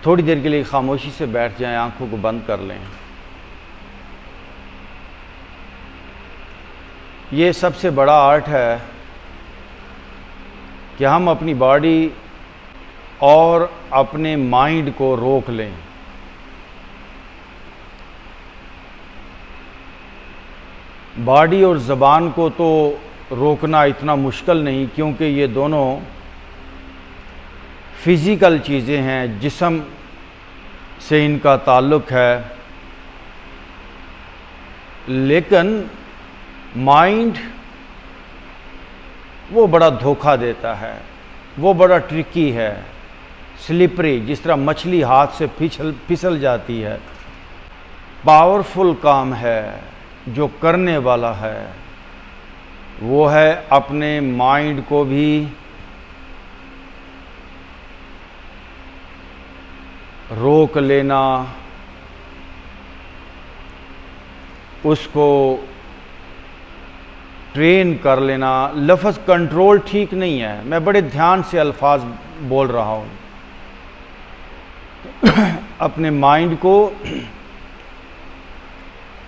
थोड़ी देर के लिए खामोशी से बैठ जाएं, आंखों को बंद कर लें। ये सबसे बड़ा आर्ट है कि हम अपनी बॉडी और अपने माइंड को रोक लें। बॉडी और ज़बान को तो रोकना इतना मुश्किल नहीं, क्योंकि ये दोनों फिज़िकल चीज़ें हैं, जिस्म से इनका ताल्लुक़ है। लेकिन माइंड वो बड़ा धोखा देता है, वो बड़ा ट्रिकी है, स्लिपरी, जिस तरह मछली हाथ से फिसल जाती है। पावरफुल काम है जो करने वाला है वो है अपने माइंड को भी रोक लेना, उसको ट्रेन कर लेना। लफ्ज़ कंट्रोल ठीक नहीं है, मैं बड़े ध्यान से अल्फाज बोल रहा हूँ। अपने माइंड को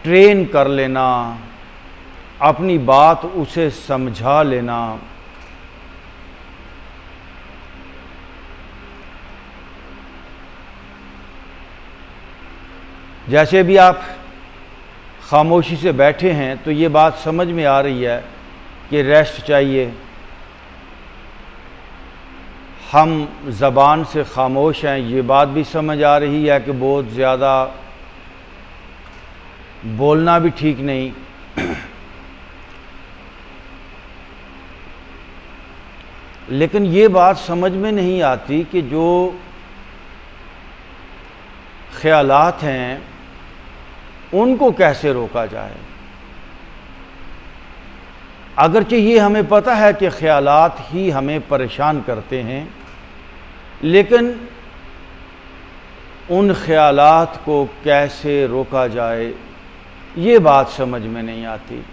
ट्रेन कर लेना, अपनी बात उसे समझा लेना। जैसे भी आप खामोशी से बैठे हैं तो ये बात समझ में आ रही है कि रेस्ट चाहिए। हम ज़बान से खामोश हैं, ये बात भी समझ आ रही है कि बहुत ज़्यादा बोलना भी ठीक नहीं। लेकिन ये बात समझ में नहीं आती कि जो ख्यालात हैं उनको कैसे रोका जाए। अगरचे ये हमें पता है कि ख्यालात ही हमें परेशान करते हैं, लेकिन उन ख्यालात को कैसे रोका जाए ये बात समझ में नहीं आती।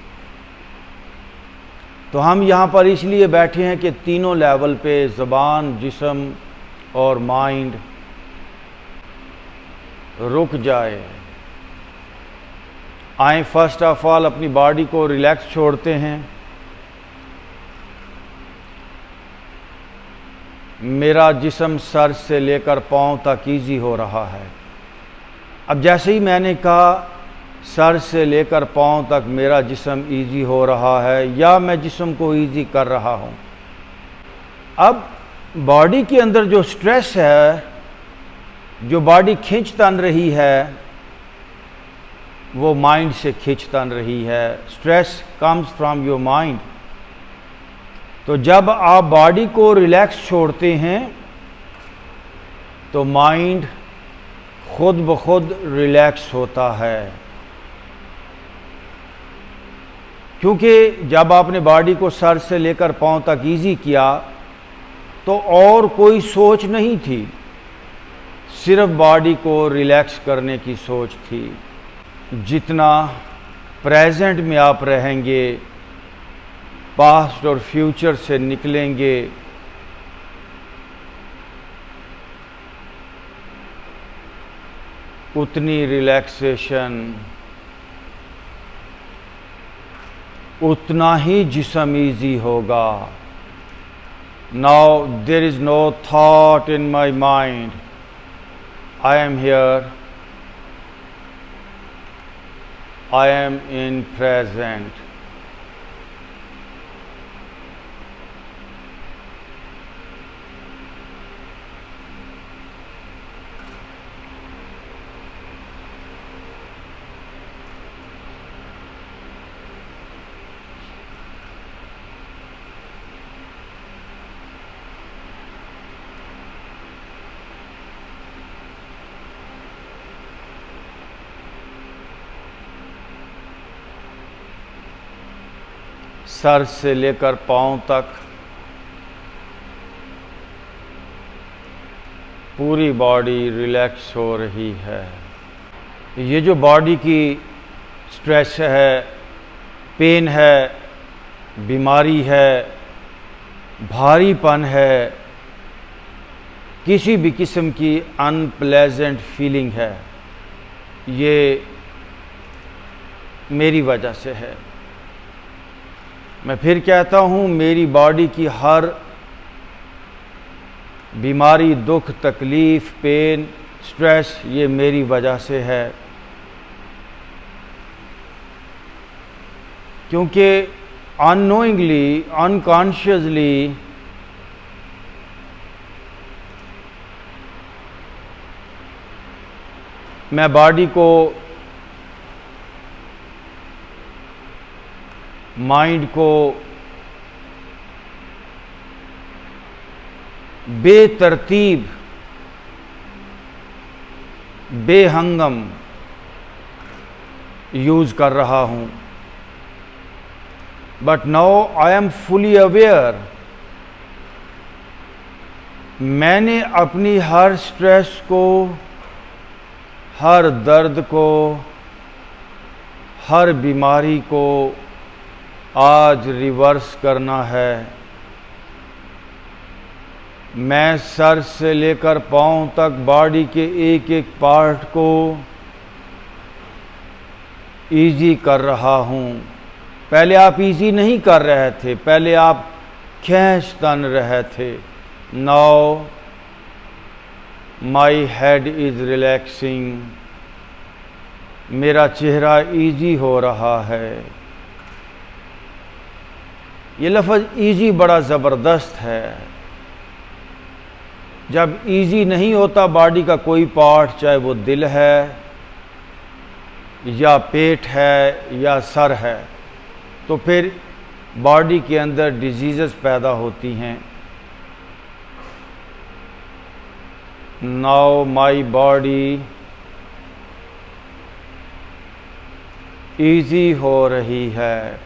तो हम यहाँ पर इसलिए बैठे हैं कि तीनों लेवल पे ज़बान, जिस्म और माइंड रुक जाए। आए फर्स्ट ऑफ ऑल अपनी बॉडी को रिलैक्स छोड़ते हैं। मेरा जिस्म सर से लेकर पाँव तक ईजी हो रहा है। अब जैसे ही मैंने कहा सर से लेकर पाँव तक मेरा जिस्म ईजी हो रहा है या मैं जिस्म को ईजी कर रहा हूँ, अब बॉडी के अंदर जो स्ट्रेस है, जो बॉडी खींच तन रही है, वो माइंड से खींच तन रही है। Stress comes from your mind. तो जब आप बॉडी को रिलैक्स छोड़ते हैं तो माइंड खुद ब खुद रिलैक्स होता है, क्योंकि जब आपने बॉडी को सर से लेकर पाँव तक ईजी किया तो और कोई सोच नहीं थी, सिर्फ बॉडी को रिलैक्स करने की सोच थी। जितना प्रेजेंट में आप रहेंगे, पास्ट और फ्यूचर से निकलेंगे, उतनी रिलैक्सेशन, उतना ही जिस्म ईजी होगा। Now there is no thought in my mind, I am here, I am in present. सर से लेकर पाँव तक पूरी बॉडी रिलैक्स हो रही है। ये जो बॉडी की स्ट्रेस है, पेन है, बीमारी है, भारीपन है, किसी भी किस्म की अनप्लेजेंट फीलिंग है, ये मेरी वजह से है। मैं फिर कहता हूँ, मेरी बॉडी की हर बीमारी, दुख, तकलीफ़, पेन, स्ट्रेस, ये मेरी वजह से है। क्योंकि अननोइंगली, अनकॉन्शियसली मैं बॉडी को, माइंड को बेतरतीब, बेहंगम यूज़ कर रहा हूँ। But now I am fully aware, मैंने अपनी हर स्ट्रेस को, हर दर्द को, हर बीमारी को आज रिवर्स करना है। मैं सर से लेकर पांव तक बॉडी के एक एक पार्ट को इजी कर रहा हूँ। पहले आप इजी नहीं कर रहे थे, पहले आप खींच तन रहे थे। Now my head is relaxing, मेरा चेहरा इजी हो रहा है। ये लफ्ज़ इजी बड़ा ज़बरदस्त है। जब इजी नहीं होता बॉडी का कोई पार्ट, चाहे वो दिल है या पेट है या सर है, तो फिर बॉडी के अंदर डिजीज़ेस पैदा होती हैं। नाउ माई बॉडी इजी हो रही है।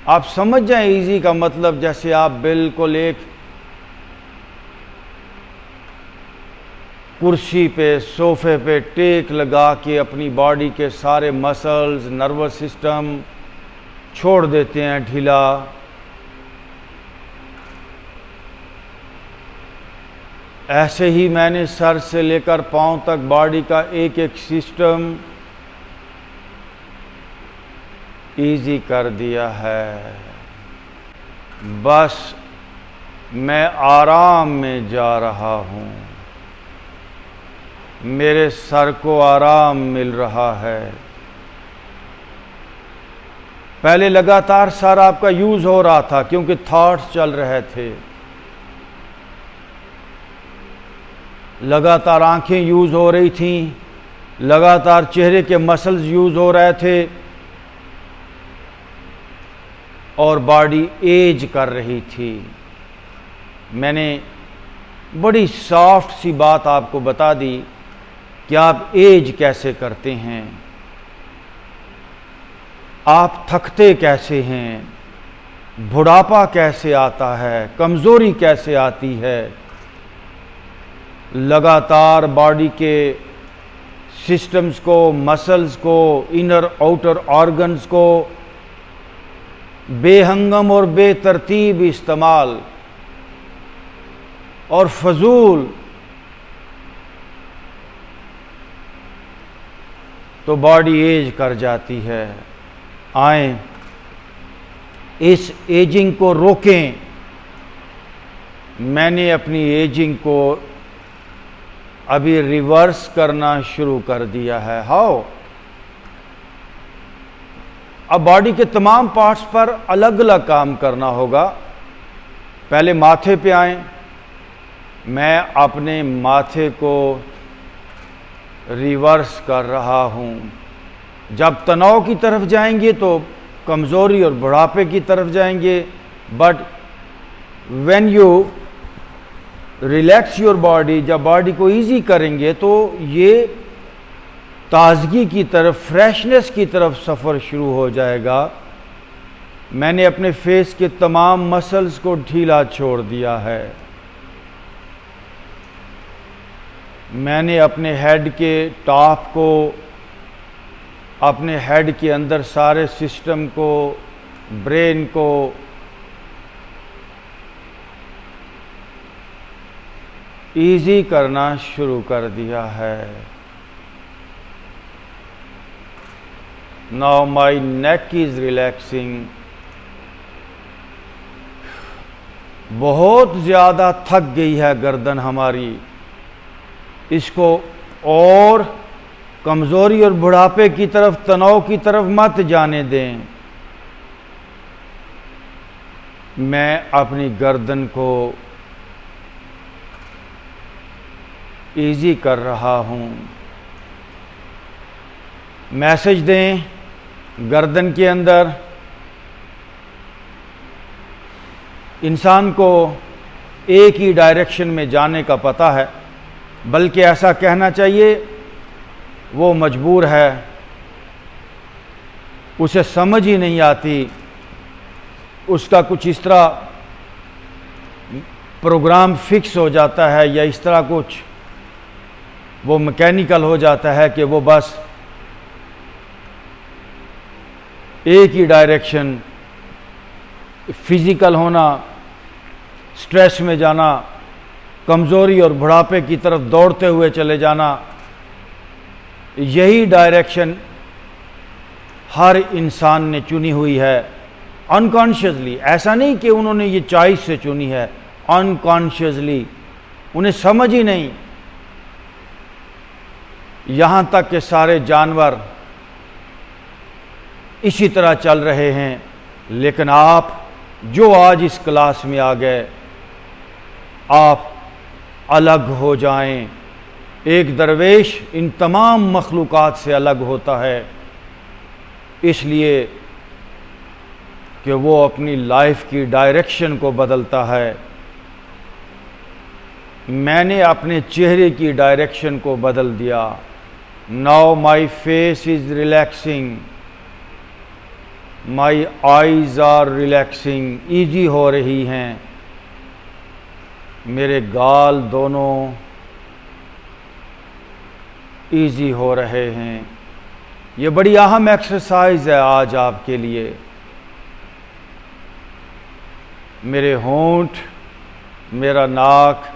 आप समझ जाएं, इजी का मतलब जैसे आप बिल्कुल एक कुर्सी पे, सोफे पे टेक लगा के अपनी बॉडी के सारे मसल्स, नर्वस सिस्टम छोड़ देते हैं ढीला। ऐसे ही मैंने सर से लेकर पांव तक बॉडी का एक एक सिस्टम इजी कर दिया है। बस मैं आराम में जा रहा हूँ, मेरे सर को आराम मिल रहा है। पहले लगातार सर आपका यूज़ हो रहा था क्योंकि थॉट्स चल रहे थे, लगातार आंखें यूज़ हो रही थीं, लगातार चेहरे के मसल्स यूज़ हो रहे थे और बॉडी एज कर रही थी। मैंने बड़ी सॉफ्ट सी बात आपको बता दी कि आप एज कैसे करते हैं, आप थकते कैसे हैं, बुढ़ापा कैसे आता है, कमज़ोरी कैसे आती है। लगातार बॉडी के सिस्टम्स को, मसल्स को, इनर आउटर ऑर्गन्स को बेहंगम और बेतरतीब इस्तेमाल और फजूल, तो बॉडी एज कर जाती है। आए इस एजिंग को रोकें। मैंने अपनी एजिंग को अभी रिवर्स करना शुरू कर दिया है। हाउ? अब बॉडी के तमाम पार्ट्स पर अलग अलग काम करना होगा। पहले माथे पे आए। मैं अपने माथे को रिवर्स कर रहा हूँ। जब तनाव की तरफ जाएंगे तो कमज़ोरी और बुढ़ापे की तरफ जाएंगे, but when you relax your body, जब बॉडी को इजी करेंगे तो ये ताजगी की तरफ, फ्रेशनेस की तरफ सफ़र शुरू हो जाएगा। मैंने अपने फेस के तमाम मसल्स को ढीला छोड़ दिया है। मैंने अपने हेड के टॉप को, अपने हेड के अंदर सारे सिस्टम को, ब्रेन को इजी करना शुरू कर दिया है। Now my neck is relaxing. बहुत ज़्यादा थक गई है गर्दन हमारी, इसको और कमज़ोरी और बुढ़ापे की तरफ, तनाव की तरफ मत जाने दें। मैं अपनी गर्दन को इजी कर रहा हूँ। मैसेज दें गर्दन के अंदर। इंसान को एक ही डायरेक्शन में जाने का पता है, बल्कि ऐसा कहना चाहिए वो मजबूर है, उसे समझ ही नहीं आती। उसका कुछ इस तरह प्रोग्राम फिक्स हो जाता है या इस तरह कुछ वो मैकेनिकल हो जाता है कि वो बस एक ही डायरेक्शन, फिजिकल होना, स्ट्रेस में जाना, कमज़ोरी और बुढ़ापे की तरफ दौड़ते हुए चले जाना, यही डायरेक्शन हर इंसान ने चुनी हुई है अनकॉन्शियसली। ऐसा नहीं कि उन्होंने ये चॉइस से चुनी है, अनकॉन्शियसली, उन्हें समझ ही नहीं। यहाँ तक कि सारे जानवर इसी तरह चल रहे हैं। लेकिन आप जो आज इस क्लास में आ गए, आप अलग हो जाएं। एक दरवेश इन तमाम मखलूक़ात से अलग होता है, इसलिए कि वो अपनी लाइफ की डायरेक्शन को बदलता है। मैंने अपने चेहरे की डायरेक्शन को बदल दिया। Now my face is relaxing, my eyes are relaxing, easy हो रही हैं। मेरे गाल दोनों ईजी हो रहे हैं। ये बड़ी अहम एक्सरसाइज है आज आपके लिए। मेरे होंठ, मेरा नाक,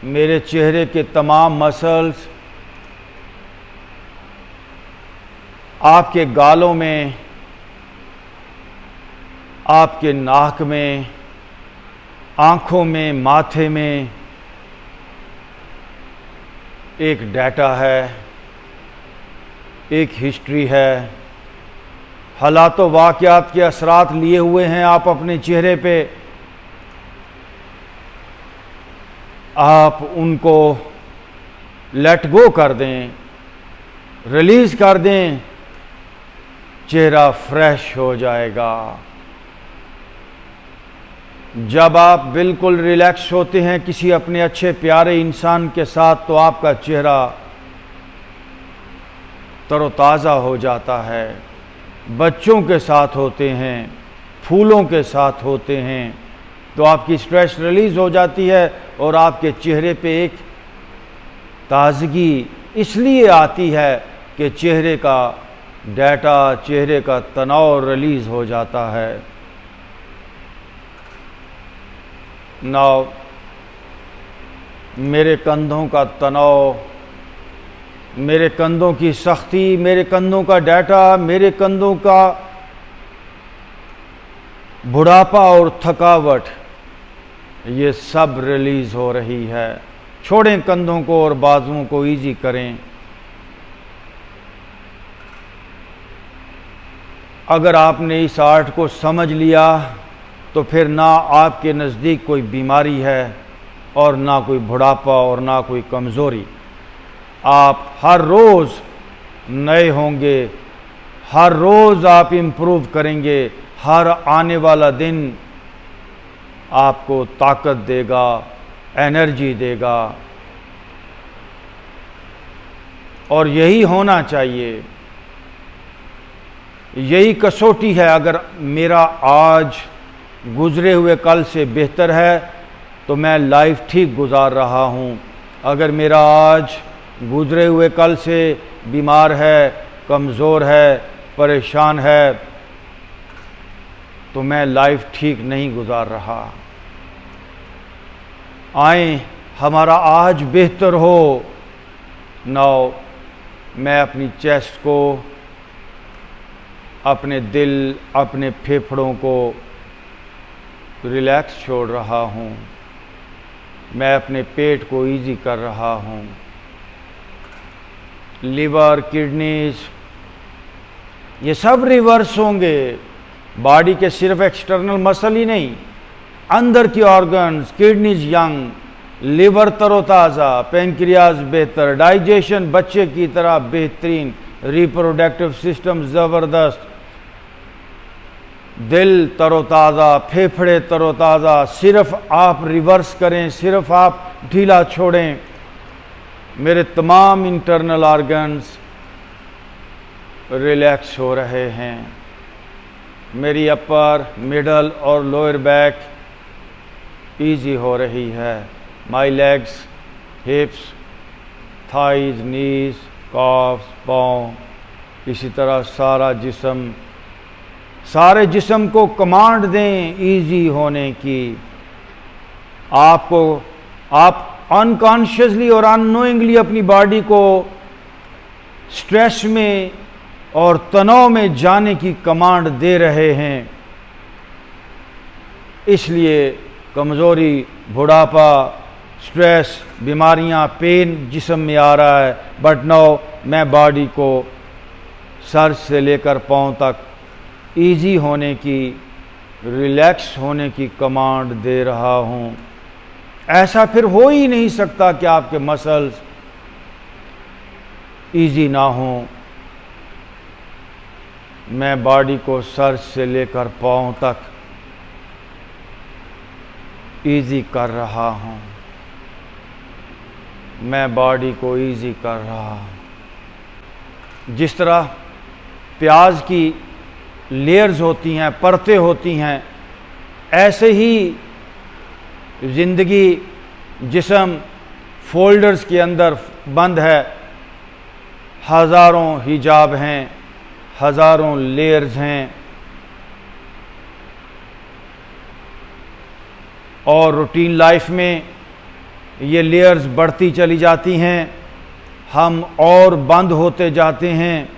मेरे चेहरे के तमाम मसल्स, आपके गालों में, आपके नाक में, आँखों में, माथे में एक डाटा है, एक हिस्ट्री है। हालात व वाक़यात के असरात लिए हुए हैं आप अपने चेहरे पे। आप उनको लेट गो कर दें, रिलीज़ कर दें, चेहरा फ्रेश हो जाएगा। जब आप बिल्कुल रिलैक्स होते हैं किसी अपने अच्छे प्यारे इंसान के साथ, तो आपका चेहरा तरोताज़ा हो जाता है। बच्चों के साथ होते हैं, फूलों के साथ होते हैं, तो आपकी स्ट्रेस रिलीज़ हो जाती है और आपके चेहरे पे एक ताज़गी इसलिए आती है कि चेहरे का डाटा, चेहरे का तनाव रिलीज़ हो जाता है। नाउ मेरे कंधों का तनाव, मेरे कंधों की सख्ती, मेरे कंधों का डाटा, मेरे कंधों का बुढ़ापा और थकावट, ये सब रिलीज़ हो रही है। छोड़ें कंधों को और बाजुओं को, इजी करें। अगर आपने इस आर्ट को समझ लिया तो फिर ना आपके नज़दीक कोई बीमारी है और ना कोई बुढ़ापा और ना कोई कमज़ोरी। आप हर रोज़ नए होंगे, हर रोज़ आप इम्प्रूव करेंगे। हर आने वाला दिन आपको ताकत देगा, एनर्जी देगा, और यही होना चाहिए। यही कसौटी है। अगर मेरा आज गुज़रे हुए कल से बेहतर है तो मैं लाइफ ठीक गुजार रहा हूँ। अगर मेरा आज गुज़रे हुए कल से बीमार है, कमज़ोर है, परेशान है, तो मैं लाइफ ठीक नहीं गुजार रहा। आए, हमारा आज बेहतर हो। नाउ मैं अपनी चेस्ट को, अपने दिल, अपने फेफड़ों को रिलैक्स छोड़ रहा हूँ। मैं अपने पेट को इजी कर रहा हूँ। लिवर, किडनीज, ये सब रिवर्स होंगे। बॉडी के सिर्फ एक्सटर्नल मसल ही नहीं, अंदर की ऑर्गन्स, किडनीज यंग, लिवर तरोताज़ा, पेंक्रियाज बेहतर, डाइजेशन बच्चे की तरह बेहतरीन, रिप्रोडक्टिव सिस्टम ज़बरदस्त, दिल तरोताज़ा, फेफड़े तरोताज़ा। सिर्फ आप रिवर्स करें, सिर्फ आप ढीला छोड़ें, मेरे तमाम इंटरनल ऑर्गन्स रिलैक्स हो रहे हैं। मेरी अपर, मिडल और लोअर बैक इजी हो रही है। My legs, हिप्स, thighs, knees, coughs, पाँव, इसी तरह सारे जिस्म को कमांड दें इजी होने की। आप अनकॉन्शियसली और अननोइंगली अपनी बॉडी को स्ट्रेस में और तनाव में जाने की कमांड दे रहे हैं। इसलिए कमज़ोरी, बुढ़ापा, स्ट्रेस, बीमारियां, पेन जिस्म में आ रहा है। बट नाउ मैं बॉडी को सर से लेकर पाँव तक इजी होने की, रिलैक्स होने की कमांड दे रहा हूँ। ऐसा फिर हो ही नहीं सकता कि आपके मसल्स इजी ना हों। मैं बॉडी को सर से लेकर पाँव तक इजी कर रहा हूँ। मैं बॉडी को इजी कर रहा हूँ। जिस तरह प्याज की लेयर्स होती हैं, परतें होती हैं, ऐसे ही ज़िंदगी, जिस्म फोल्डर्स के अंदर बंद है। हज़ारों हिजाब हैं, हज़ारों लेयर्स हैं, और रूटीन लाइफ में ये लेयर्स बढ़ती चली जाती हैं। हम और बंद होते जाते हैं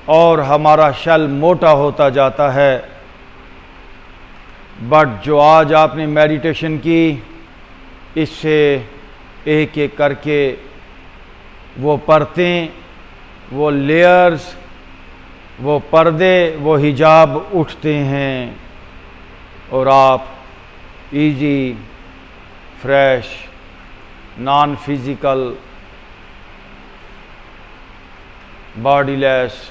और हमारा शल मोटा होता जाता है। बट जो आज आपने मेडिटेशन की, इससे एक एक करके वो परतें, वो लेयर्स, वो पर्दे, वो हिजाब उठते हैं और आप easy, fresh, non physical, bodiless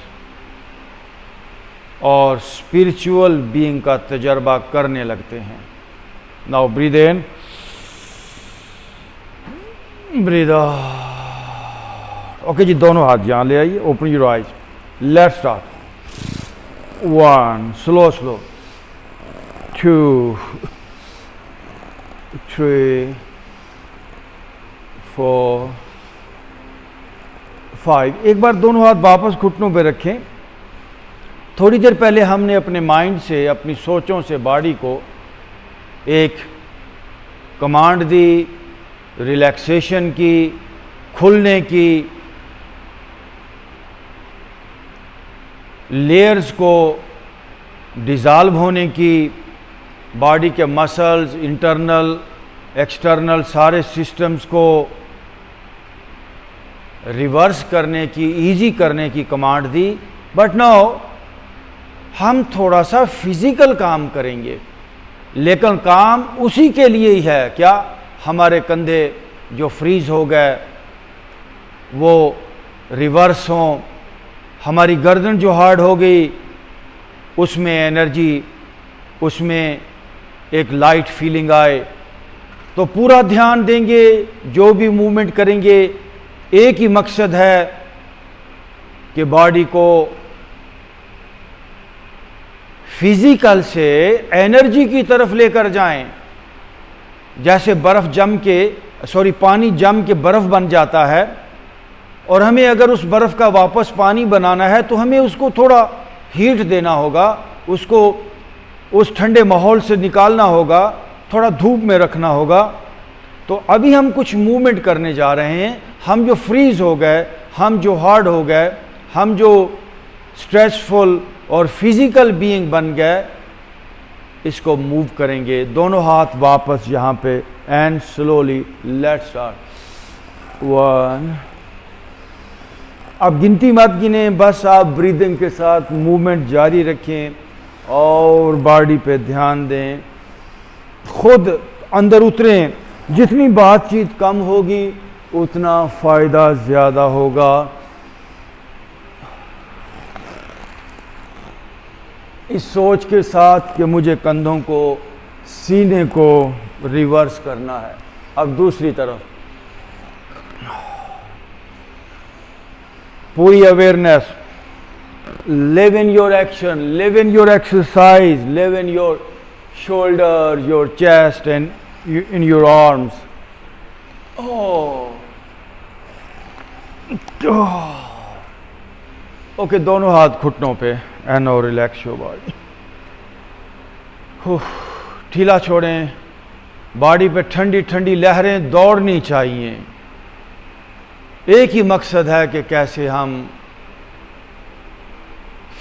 और स्पिरिचुअल बीइंग का तजर्बा करने लगते हैं। Now breathe in, breathe out. Okay जी, दोनों हाथ यहाँ ले आइए। Open your eyes. Let's start. 1, slow, 2, 3, 4, 5। एक बार दोनों हाथ वापस घुटनों पे रखें। थोड़ी देर पहले हमने अपने माइंड से, अपनी सोचों से बॉडी को एक कमांड दी, रिलैक्सेशन की, खुलने की, लेयर्स को डिज़ाल्व होने की, बॉडी के मसल्स, इंटरनल, एक्सटर्नल सारे सिस्टम्स को रिवर्स करने की, इजी करने की कमांड दी। बट नाउ हम थोड़ा सा फिजिकल काम करेंगे, लेकिन काम उसी के लिए ही है। क्या? हमारे कंधे जो फ्रीज हो गए वो रिवर्स हों, हमारी गर्दन जो हार्ड हो गई उसमें एनर्जी, उसमें एक लाइट फीलिंग आए। तो पूरा ध्यान देंगे, जो भी मूवमेंट करेंगे, एक ही मकसद है कि बॉडी को फिजिकल से एनर्जी की तरफ लेकर जाएं। जैसे बर्फ जम के, पानी जम के बर्फ बन जाता है, और हमें अगर उस बर्फ का वापस पानी बनाना है तो हमें उसको थोड़ा हीट देना होगा, उसको उस ठंडे माहौल से निकालना होगा, थोड़ा धूप में रखना होगा। तो अभी हम कुछ मूवमेंट करने जा रहे हैं। हम जो फ्रीज हो गए, हम जो हार्ड हो गए, हम जो स्ट्रेसफुल और फिजिकल बीइंग बन गए, इसको मूव करेंगे। दोनों हाथ वापस यहाँ पे एंड स्लोली लेट्स स्टार्ट। 1। अब गिनती मत गिने, बस आप ब्रीदिंग के साथ मूवमेंट जारी रखें और बॉडी पे ध्यान दें, खुद अंदर उतरें। जितनी बातचीत कम होगी उतना फ़ायदा ज़्यादा होगा। इस सोच के साथ कि मुझे कंधों को, सीने को रिवर्स करना है। अब दूसरी तरफ पूरी awareness, live in your action, live in your exercise, live in your shoulder, your chest and in your arms. Okay, दोनों हाथ घुटनों पे and now relax your body. ढीला छोड़ें। बॉडी पे ठंडी ठंडी लहरें दौड़नी चाहिए। एक ही मकसद है कि कैसे हम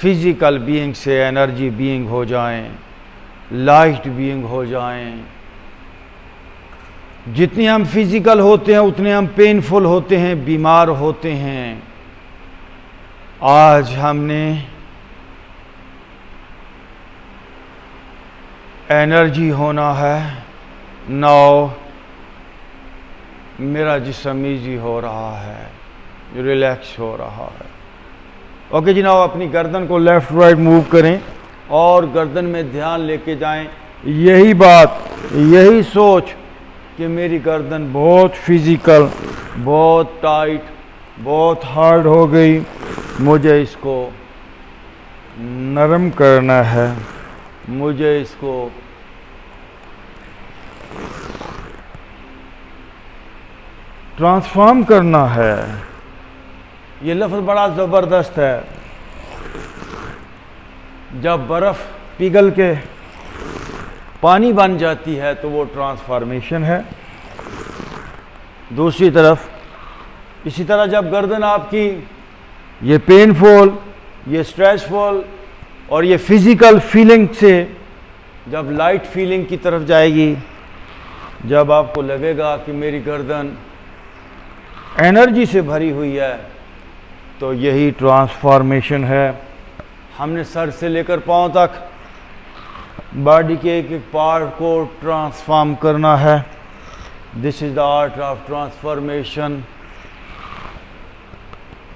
फिजिकल बीइंग से एनर्जी बीइंग हो जाएं, लाइट बीइंग हो जाएं। जितने हम फिजिकल होते हैं उतने हम पेनफुल होते हैं, बीमार होते हैं। आज हमने एनर्जी होना है। नाउ मेरा जिस्म ईजी हो रहा है, रिलैक्स हो रहा है। ओके जी, नाउ अपनी गर्दन को लेफ्ट राइट मूव करें और गर्दन में ध्यान लेके जाएं। यही बात, यही सोच कि मेरी गर्दन बहुत फिजिकल, बहुत टाइट, बहुत हार्ड हो गई, मुझे इसको नरम करना है, मुझे इसको ट्रांसफॉर्म करना है। ये लफ्ज़ बड़ा ज़बरदस्त है। जब बर्फ़ पिघल के पानी बन जाती है तो वो ट्रांसफॉर्मेशन है। दूसरी तरफ इसी तरह जब गर्दन आपकी ये पेनफुल, ये स्ट्रेसफुल और ये फिज़िकल फीलिंग से जब लाइट फीलिंग की तरफ जाएगी, जब आपको लगेगा कि मेरी गर्दन एनर्जी से भरी हुई है, तो यही ट्रांसफॉर्मेशन है। हमने सर से लेकर पांव तक बॉडी के एक एक पार्ट को ट्रांसफॉर्म करना है। This is the art of transformation.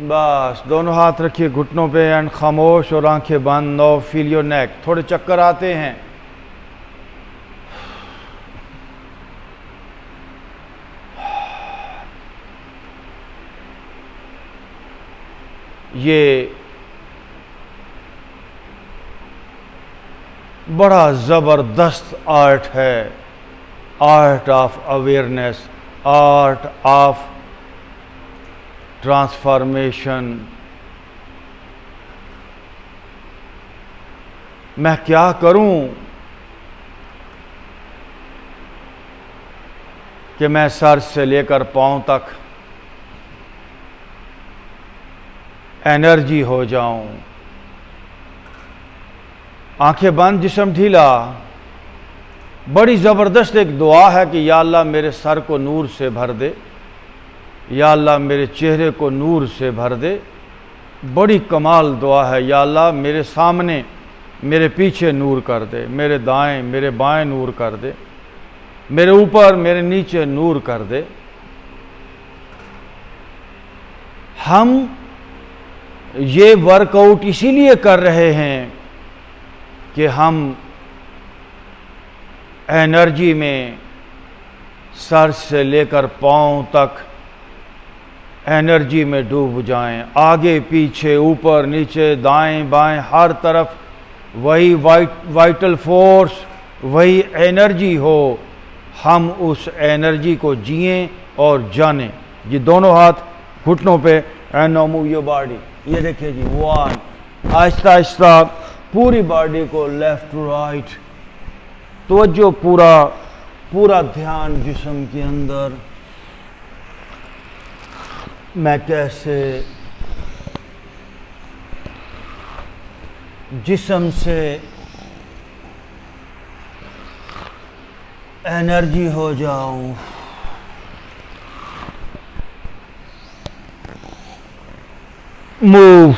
बस दोनों हाथ रखिए घुटनों पे एंड खामोश और आंखें बंद। और फील योर नेक। थोड़े चक्कर आते हैं, ये बड़ा ज़बरदस्त आर्ट है, art of awareness, art of transformation. मैं क्या करूं कि मैं सर से लेकर पांव तक एनर्जी हो जाऊं। आंखें बंद, जिस्म ढीला। बड़ी ज़बरदस्त एक दुआ है कि या अल्लाह मेरे सर को नूर से भर दे, या अल्लाह मेरे चेहरे को नूर से भर दे। बड़ी कमाल दुआ है। या अल्लाह मेरे सामने, मेरे पीछे नूर कर दे, मेरे दाएं मेरे बाएं नूर कर दे, मेरे ऊपर मेरे नीचे नूर कर दे। हम ये वर्कआउट इसीलिए कर रहे हैं कि हम एनर्जी में सर से लेकर पांव तक एनर्जी में डूब जाएं। आगे पीछे ऊपर नीचे दाएं बाएं हर तरफ वही वाइटल फोर्स, वही एनर्जी हो। हम उस एनर्जी को जिएं और जानें। ये दोनों हाथ घुटनों पे and now move your body. ये देखिए जी, 1। आहिस्ता आहिस्ता पूरी बॉडी को लेफ्ट टू राइट, तवज्जो पूरा पूरा ध्यान जिस्म के अंदर, मैं कैसे जिस्म से एनर्जी हो जाऊं, मूव,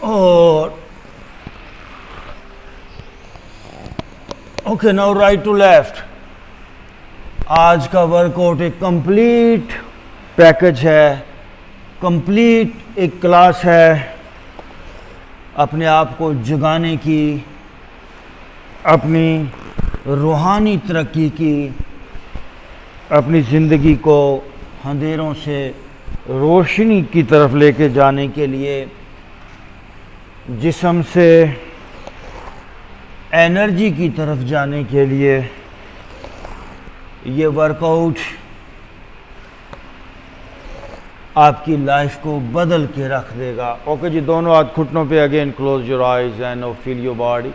और okay now right to left. आज का वर्कआउट एक कंप्लीट पैकेज है, कंप्लीट एक क्लास है अपने आप को जगाने की, अपनी रूहानी तरक्की की, अपनी ज़िंदगी को अंधेरों से रोशनी की तरफ लेके जाने के लिए, जिस्म से एनर्जी की तरफ जाने के लिए। ये वर्कआउट आपकी लाइफ को बदल के रख देगा। ओके जी, दोनों हाथ घुटनों पे, again close your eyes and feel your body.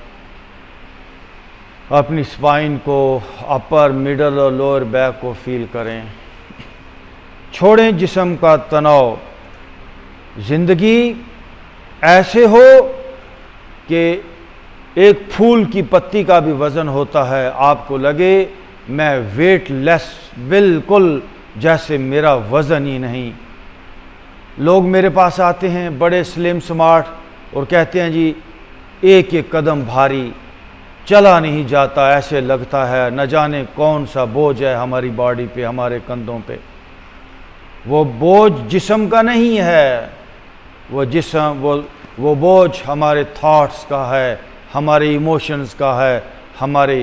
अपनी स्पाइन को, अपर, मिडल और लोअर बैक को फील करें। छोड़ें जिस्म का तनाव। ज़िंदगी ऐसे हो कि एक फूल की पत्ती का भी वज़न होता है, आपको लगे मैं वेटलेस, बिल्कुल जैसे मेरा वज़न ही नहीं। लोग मेरे पास आते हैं बड़े स्लिम स्मार्ट और कहते हैं जी एक एक कदम भारी, चला नहीं जाता, ऐसे लगता है न जाने कौन सा बोझ है हमारी बॉडी पे, हमारे कंधों पे। वो बोझ जिस्म का नहीं है, वो बोझ हमारे थॉट्स का है, हमारे इमोशंस का है, हमारे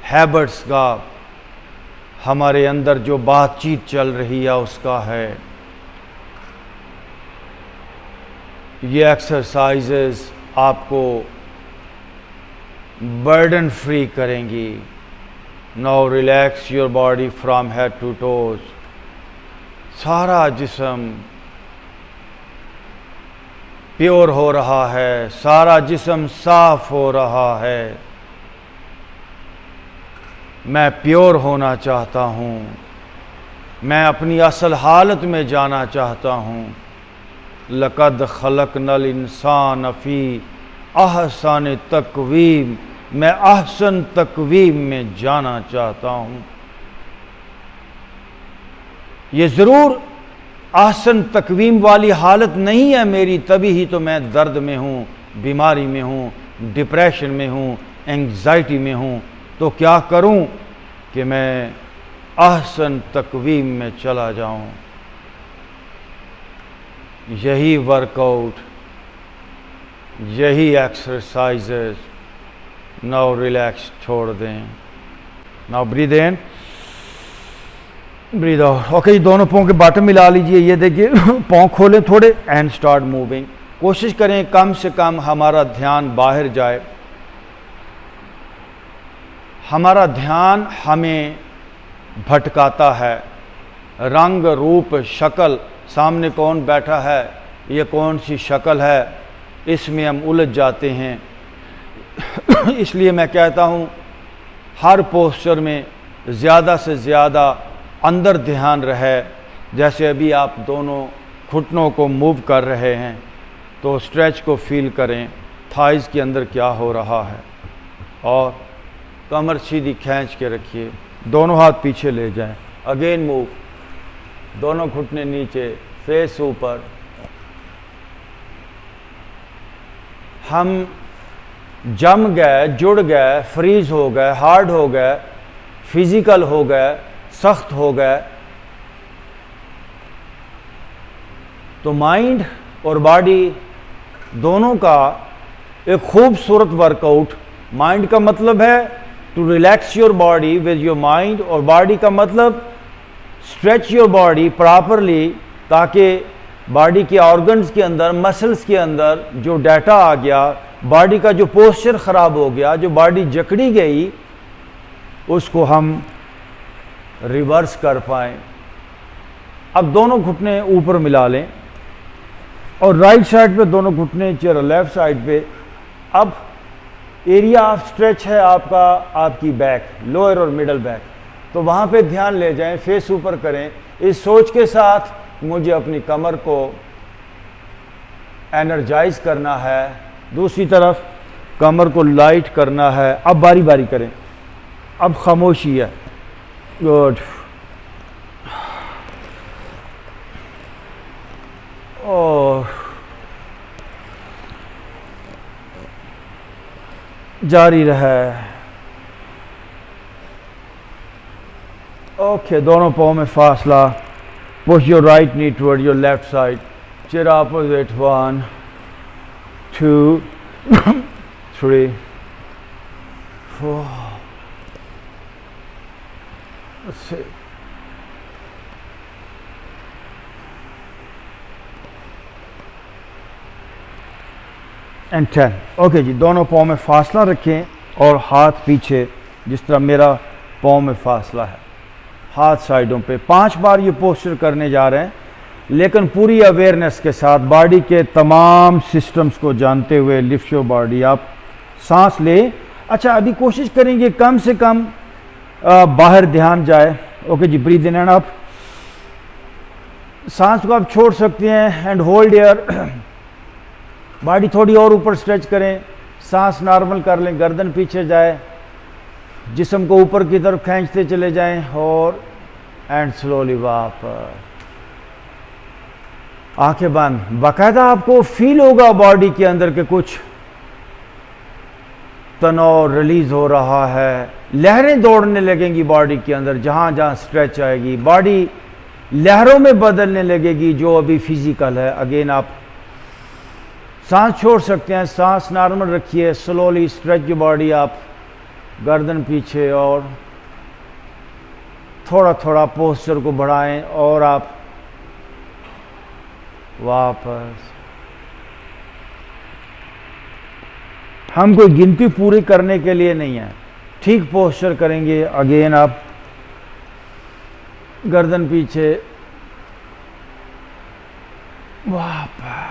हैबिट्स का, हमारे अंदर जो बातचीत चल रही है उसका है। ये एक्सरसाइजेस आपको बर्डन फ्री करेंगी। Now relax your body from head to toes. सारा जिस्म प्योर हो रहा है, सारा जिस्म साफ हो रहा है। मैं प्योर होना चाहता हूँ, मैं अपनी असल हालत में जाना चाहता हूँ। लक़द ख़लक़नल इंसान फ़ी अहसन तक़वीम, मैं अहसन तक़वीम में जाना चाहता हूँ। ये ज़रूर अहसन तक़वीम वाली हालत नहीं है मेरी, तभी ही तो मैं दर्द में हूँ, बीमारी में हूँ, डिप्रेशन में हूँ, एंग्जाइटी में हूँ। तो क्या करूँ कि मैं अहसन तक़वीम में चला जाऊँ। यही वर्कआउट, यही एक्सरसाइजेस। नाउ रिलैक्स, छोड़ दें। Now breathe in, breathe out. Okay, दोनों पाँव के बॉटम मिला लीजिए। ये देखिए, पाँव खोलें थोड़े एंड स्टार्ट मूविंग। कोशिश करें कम से कम हमारा ध्यान बाहर जाए। हमारा ध्यान हमें भटकाता है। रंग, रूप, शक्ल, सामने कौन बैठा है, ये कौन सी शक्ल है, इसमें हम उलझ जाते हैं। इसलिए मैं कहता हूँ हर पोस्चर में ज़्यादा से ज़्यादा अंदर ध्यान रहे। जैसे अभी आप दोनों घुटनों को मूव कर रहे हैं तो स्ट्रेच को फील करें, थाइज़ के अंदर क्या हो रहा है। और कमर सीधी खींच के रखिए, दोनों हाथ पीछे ले जाएं। अगेन मूव, दोनों घुटने नीचे, फेस ऊपर। हम जम गए, जुड़ गए, फ्रीज हो गए, हार्ड हो गए, फिजिकल हो गए, सख्त हो गए, तो माइंड और बॉडी दोनों का एक खूबसूरत वर्कआउट। माइंड का मतलब है to relax your body with your mind, और बॉडी का मतलब स्ट्रेच योर बॉडी प्रॉपरली, ताकि बॉडी के ऑर्गन्स के अंदर, मसल्स के अंदर जो डाटा आ गया, बॉडी का जो पोस्चर ख़राब हो गया, जो बॉडी जकड़ी गई, उसको हम रिवर्स कर पाएँ। अब दोनों घुटने ऊपर मिला लें और राइट साइड पे दोनों घुटने, चेहरा लेफ्ट साइड पे। अब एरिया ऑफ स्ट्रेच है आपका, आपकी बैक, लोअर और मिडल बैक, तो वहाँ पे ध्यान ले जाएं, फेस ऊपर करें, इस सोच के साथ मुझे अपनी कमर को एनर्जाइज करना है, दूसरी तरफ कमर को लाइट करना है। अब बारी बारी करें, अब खामोशी है। गुड। ओह, जारी रहे। ओके, दोनों पाँव में फासला। Push your right knee toward your left side, chair opposite. 1 2 3 4 6 and 10। Okay जी, दोनों पाँव में फासला रखें और हाथ पीछे, जिस तरह मेरा पाँव में फासला है, हाथ साइडों पे। 5 बार ये पोस्चर करने जा रहे हैं, लेकिन पूरी अवेयरनेस के साथ, बॉडी के तमाम सिस्टम्स को जानते हुए लिफ्ट योर बॉडी। आप सांस लें। अच्छा, अभी कोशिश करेंगे कम से कम बाहर ध्यान जाए। Okay ji, breathe in and up. सांस को आप छोड़ सकते हैं एंड होल्ड एयर। बॉडी थोड़ी और ऊपर स्ट्रेच करें, सांस नॉर्मल कर लें, गर्दन पीछे जाए, जिस्म को ऊपर की तरफ खींचते चले जाएं और एंड स्लोली वापस। आंखें बंद। बाकायदा आपको फील होगा बॉडी के अंदर के कुछ तनाव रिलीज हो रहा है, लहरें दौड़ने लगेंगी बॉडी के अंदर, जहां जहां स्ट्रेच आएगी बॉडी लहरों में बदलने लगेगी, जो अभी फिजिकल है। अगेन आप सांस छोड़ सकते हैं, सांस नॉर्मल रखिए, स्लोली स्ट्रेच योर बॉडी। आप गर्दन पीछे और थोड़ा थोड़ा पोस्चर को बढ़ाएं और आप वापस। हम कोई गिनती पूरी करने के लिए नहीं है, ठीक पोस्चर करेंगे। अगेन आप गर्दन पीछे, वापस।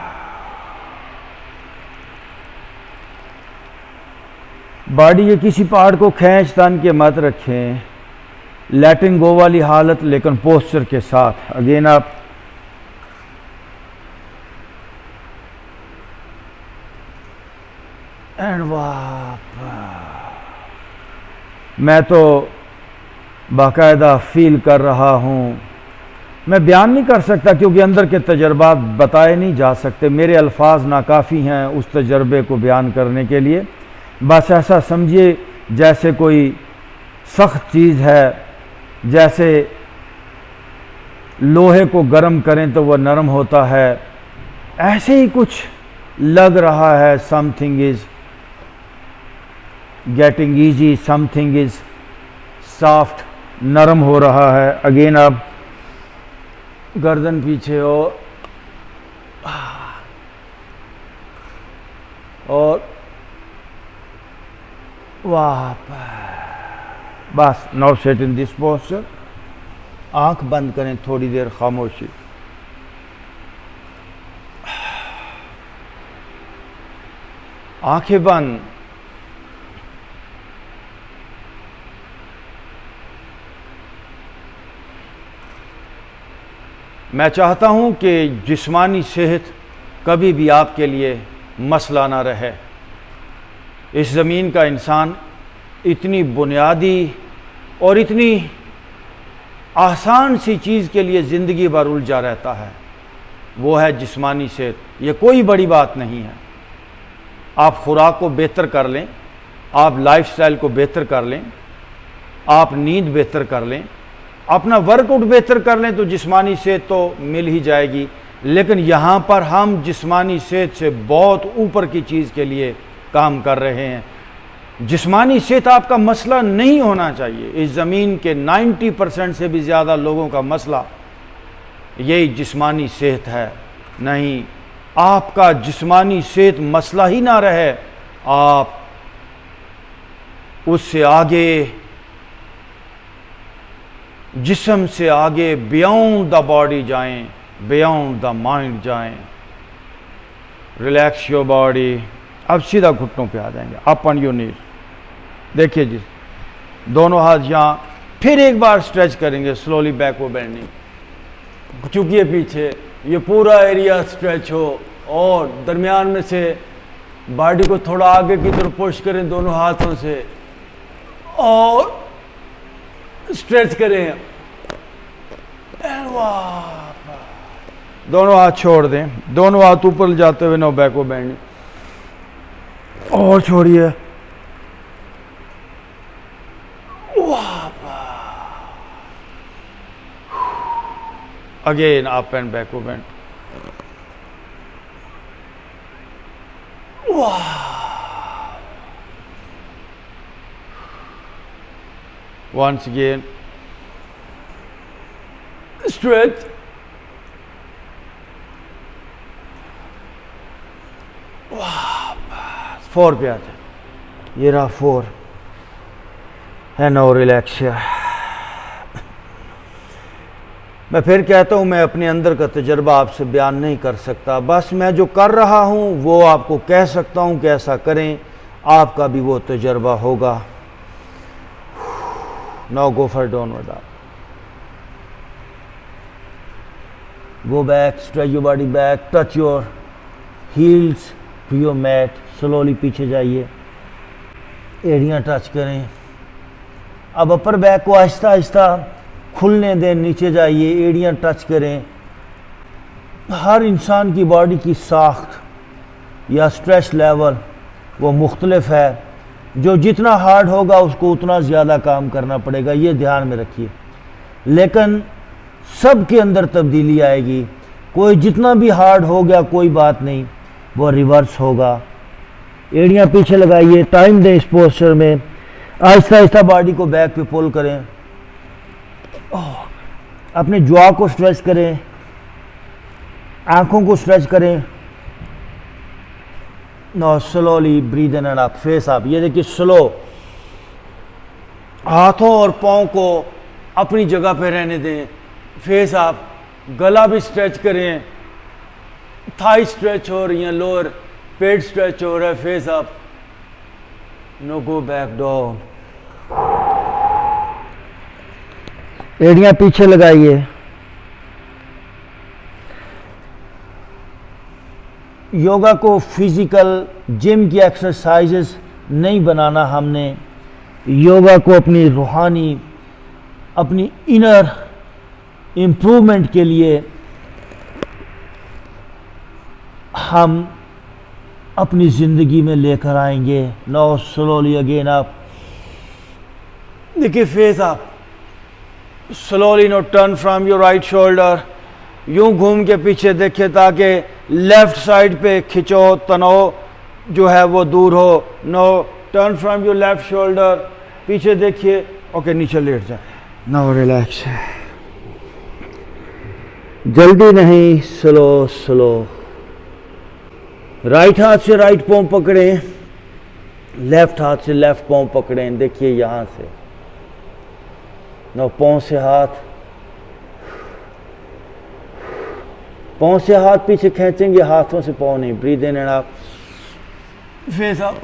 बॉडी के किसी पार्ट को खींच तान के मत रखें, लेटिंग गो वाली हालत, लेकिन पोस्चर के साथ। अगेन आप एंड वापस। मैं तो बाकायदा फील कर रहा हूँ, मैं बयान नहीं कर सकता क्योंकि अंदर के तजर्बात बताए नहीं जा सकते, मेरे अल्फाज नाकाफ़ी हैं उस तजर्बे को बयान करने के लिए। बस ऐसा समझिए जैसे कोई सख्त चीज़ है, जैसे लोहे को गर्म करें तो वह नरम होता है, ऐसे ही कुछ लग रहा है। Something is getting easy, something is soft, नरम हो रहा है। अगेन आप गर्दन पीछे हो और वापस। बस, now set in this posture. आंख बंद करें, थोड़ी देर खामोशी। आंखें बंद। मैं चाहता हूं कि जिस्मानी सेहत कभी भी आपके लिए मसला ना रहे। इस ज़मीन का इंसान इतनी बुनियादी और इतनी आसान सी चीज़ के लिए ज़िंदगी भर उलझा रहता है, वो है जिस्मानी सेहत। ये कोई बड़ी बात नहीं है। आप खुराक को बेहतर कर लें, आप लाइफस्टाइल को बेहतर कर लें, आप नींद बेहतर कर लें, अपना वर्कआउट बेहतर कर लें, तो जिस्मानी सेहत तो मिल ही जाएगी। लेकिन यहाँ पर हम जिस्मानी सेहत से बहुत ऊपर की चीज़ के लिए काम कर रहे हैं। जिस्मानी सेहत आपका मसला नहीं होना चाहिए। इस ज़मीन के 90% से भी ज़्यादा लोगों का मसला यही जिस्मानी सेहत है। नहीं, आपका जिस्मानी सेहत मसला ही ना रहे, आप उससे आगे, जिस्म से आगे, बियॉन्ड द बॉडी जाएं, बियॉन्ड द माइंड जाएं। Relax your body. अब सीधा घुटनों पे आ जाएंगे, अप ऑन योर नीज। देखिए जी, दोनों हाथ यहाँ, फिर एक बार स्ट्रेच करेंगे स्लोली, बैकवर्ड बेंडिंग। झुकिए पीछे, ये पूरा एरिया स्ट्रेच हो और दरमियान में से बॉडी को थोड़ा आगे की तरफ पुश करें दोनों हाथों से और स्ट्रेच करें। दोनों हाथ छोड़ दें, दोनों हाथ ऊपर जाते हुए, नो बैकवर्ड बेंडिंग, और छोड़िए। Again up and backward bend. Once again, stretch, four पे आते, ये रहा फोर, है नो रिलैक्स। मैं फिर कहता हूँ, मैं अपने अंदर का तजर्बा आपसे बयान नहीं कर सकता, बस मैं जो कर रहा हूँ वो आपको कह सकता हूँ कि ऐसा करें, आपका भी वो तजर्बा होगा। Now go for downward dog. Go back, stretch your body back, touch your heels to your mat. Slowly पीछे जाइए, एड़ियाँ टच करें। अब अपर बैक को आहिस्ता आहिस्ता खुलने दें, नीचे जाइए, एड़ियाँ टच करें। हर इंसान की बॉडी की साख्त या स्ट्रेस लेवल वो मुख्तलिफ है, जो जितना हार्ड होगा उसको उतना ज़्यादा काम करना पड़ेगा, ये ध्यान में रखिए। लेकिन सब के अंदर तब्दीली आएगी, कोई जितना भी हार्ड हो गया कोई बात नहीं, वो रिवर्स होगा। एड़ियाँ पीछे लगाइए, टाइम दें इस पोस्चर में, आहिस्ता आहिस्ता बॉडी को बैक पे पुल करें, अपने जॉ को स्ट्रेच करें, आंखों को स्ट्रेच करें। Know slowly breathe in and up, face up. ये देखिए स्लो, हाथों और पाँव को अपनी जगह पे रहने दें, फेस अप। गला भी स्ट्रेच करें, थाई स्ट्रेच हो रही हैं, लोअर पेट स्ट्रेच हो रहा है, face up. No go back down. एड़ियाँ पीछे लगाइए। योगा को फिजिकल जिम की एक्सरसाइजेस नहीं बनाना, हमने योगा को अपनी रूहानी, अपनी इनर इम्प्रूवमेंट के लिए हम अपनी ज़िंदगी में लेकर आएंगे। नाउ स्लोली अगेन अप, देखिए face up, slowly now turn from your right shoulder, यूं घूम के पीछे देखिए ताकि लेफ्ट साइड पे खिंचो, तनाव जो है वो दूर हो। Now turn from your left shoulder, पीछे देखिए, ओके नीचे लेट जाए। नो रिलैक्स, जल्दी नहीं, स्लो स्लो। राइट हाथ से राइट पाँव पकड़ें, लेफ्ट हाथ से लेफ्ट पाँव पकड़ें। देखिए यहाँ से, नो पाँव से हाथ, पाँव से हाथ पीछे खींचेंगे, हाथों से पाँव नहीं। Breathe in and up, face up.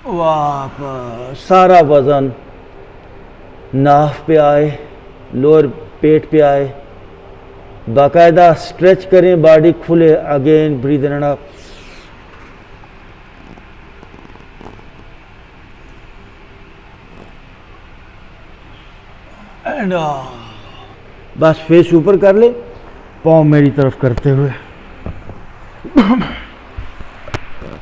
वापस सारा वजन नाफ पे आए, लोअर पेट पे आए, बाकायदा स्ट्रेच करें, बॉडी खुले। Again breathe in and up, and बस फेस ऊपर कर ले, पाँव मेरी तरफ करते हुए,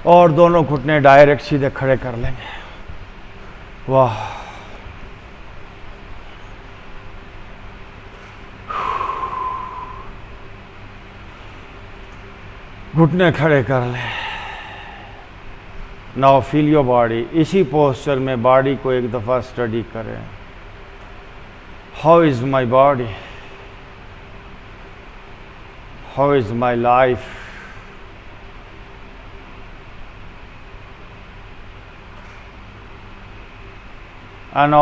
और दोनों घुटने डायरेक्ट सीधे खड़े कर लेंगे। वाह, घुटने खड़े कर ले। Now feel your body. इसी पोस्चर में बॉडी को एक दफ़ा स्टडी करें। How is my body, how is my life. And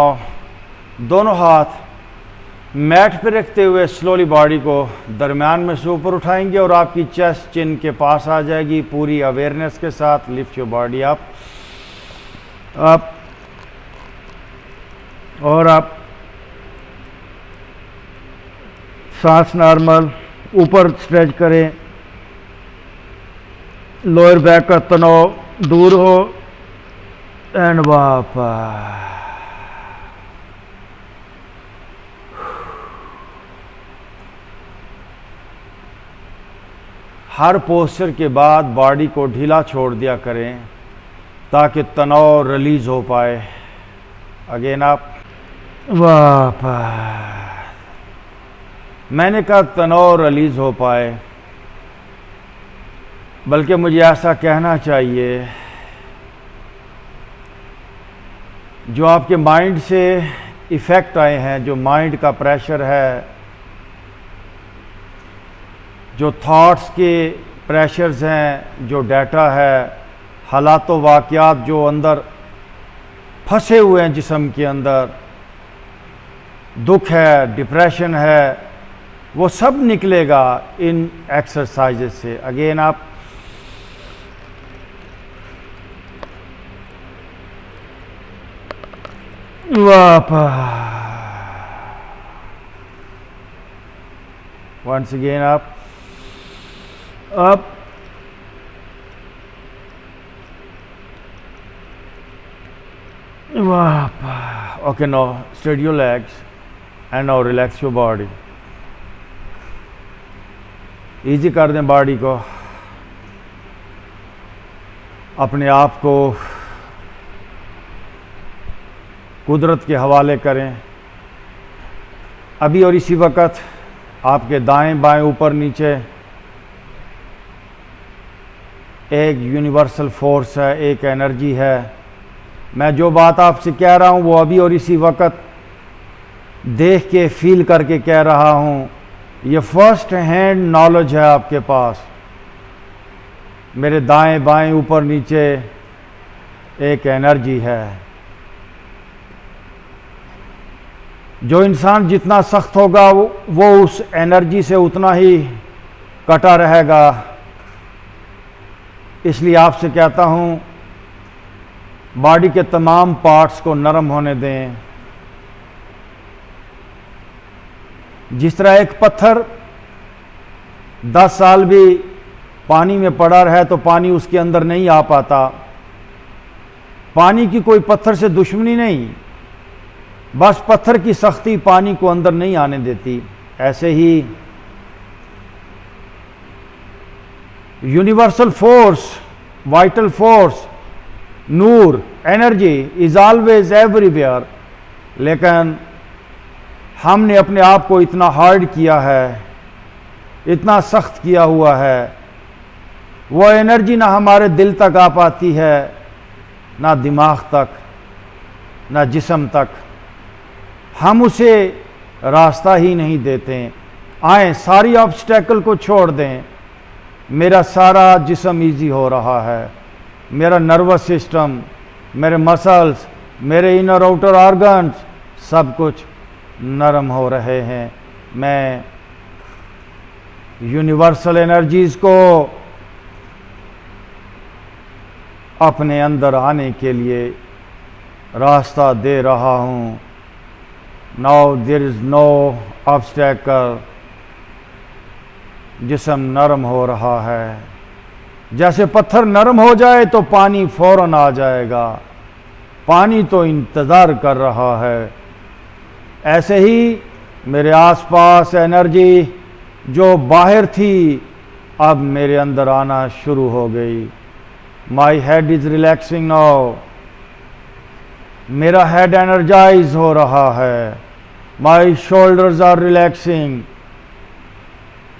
दोनों हाथ मैट पे रखते हुए स्लोली बॉडी को दरमियान में से ऊपर उठाएंगे और आपकी चेस्ट चिन के पास आ जाएगी। पूरी अवेयरनेस के साथ लिफ्ट योर बॉडी अप और आप सांस नॉर्मल ऊपर स्ट्रेच करें, लोअर बैक का तनाव दूर हो एंड वापस। हर पोस्चर के बाद बॉडी को ढीला छोड़ दिया करें ताकि तनाव रिलीज हो पाए। अगेन आप वापस। मैंने कहा तनाव रिलीज हो पाए, बल्कि मुझे ऐसा कहना चाहिए जो आपके माइंड से इफ़ेक्ट आए हैं, जो माइंड का प्रेशर है, जो थॉट्स के प्रेशर्स हैं, जो डाटा है, हालात व वाक़यात जो अंदर फंसे हुए हैं जिस्म के अंदर, दुख है, डिप्रेशन है, वो सब निकलेगा इन एक्सरसाइजेस से। अगेन आप वापस। वंस अगेन आप up okay, now straighten your legs and now relax your body। Easy कर दें बॉडी को, अपने आप को कुदरत के हवाले करें। अभी और इसी वक्त आपके दाएं बाएं ऊपर नीचे एक यूनिवर्सल फोर्स है, एक एनर्जी है। मैं जो बात आपसे कह रहा हूँ वो अभी और इसी वक्त देख के फील करके कह रहा हूँ। ये फर्स्ट हैंड नॉलेज है आपके पास। मेरे दाएं बाएं ऊपर नीचे एक एनर्जी है। जो इंसान जितना सख्त होगा वो उस एनर्जी से उतना ही कटा रहेगा। इसलिए आपसे कहता हूँ बॉडी के तमाम पार्ट्स को नरम होने दें। जिस तरह एक पत्थर 10 साल भी पानी में पड़ा रहे तो पानी उसके अंदर नहीं आ पाता। पानी की कोई पत्थर से दुश्मनी नहीं, बस पत्थर की सख्ती पानी को अंदर नहीं आने देती। ऐसे ही यूनिवर्सल फोर्स, वाइटल फोर्स, नूर, एनर्जी इज ऑलवेज एवरीवेयर। लेकिन हमने अपने आप को इतना हार्ड किया है, इतना सख्त किया हुआ है, वो एनर्जी ना हमारे दिल तक आ पाती है, ना दिमाग तक, ना जिस्म तक। हम उसे रास्ता ही नहीं देते। आए सारी ऑब्स्टेकल को छोड़ दें। मेरा सारा जिस्म इजी हो रहा है, मेरा नर्वस सिस्टम, मेरे मसल्स, मेरे इनर आउटर ऑर्गन्स सब कुछ नरम हो रहे हैं। मैं यूनिवर्सल एनर्जीज को अपने अंदर आने के लिए रास्ता दे रहा हूँ। Now there is no obstacle. जिस्म नरम हो रहा है। जैसे पत्थर नरम हो जाए तो पानी फौरन आ जाएगा। पानी तो इंतज़ार कर रहा है। ऐसे ही मेरे आसपास एनर्जी जो बाहर थी अब मेरे अंदर आना शुरू हो गई। My head is relaxing now. मेरा हेड एनर्जाइज हो रहा है। My shoulders are relaxing.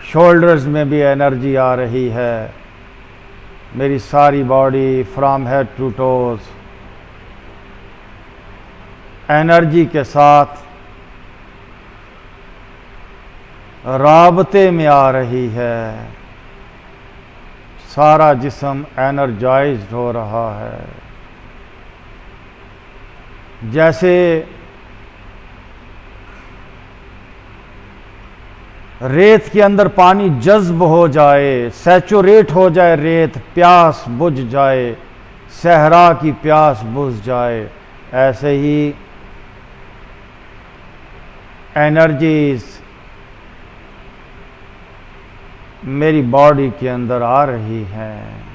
Shoulders में भी एनर्जी आ रही है। मेरी सारी body from head to toes energy के साथ राबते में आ रही है। सारा जिस्म एनर्जाइज्ड हो रहा है। जैसे रेत के अंदर पानी जज्ब हो जाए, सैचुरेट हो जाए रेत, प्यास बुझ जाए, सहरा की प्यास बुझ जाए। ऐसे ही एनर्जीज मेरी बॉडी के अंदर आ रही हैं।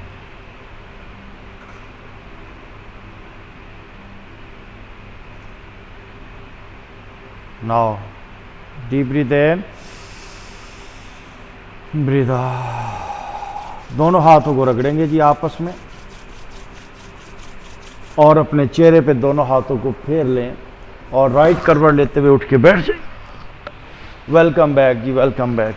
नाउ डीप ब्रीथ इन, ब्रीथ आउट। दोनों हाथों को रगड़ेंगे जी आपस में और अपने चेहरे पे दोनों हाथों को फेर लें और राइट करवट लेते हुए उठ के बैठ जाए। वेलकम बैक जी, वेलकम बैक।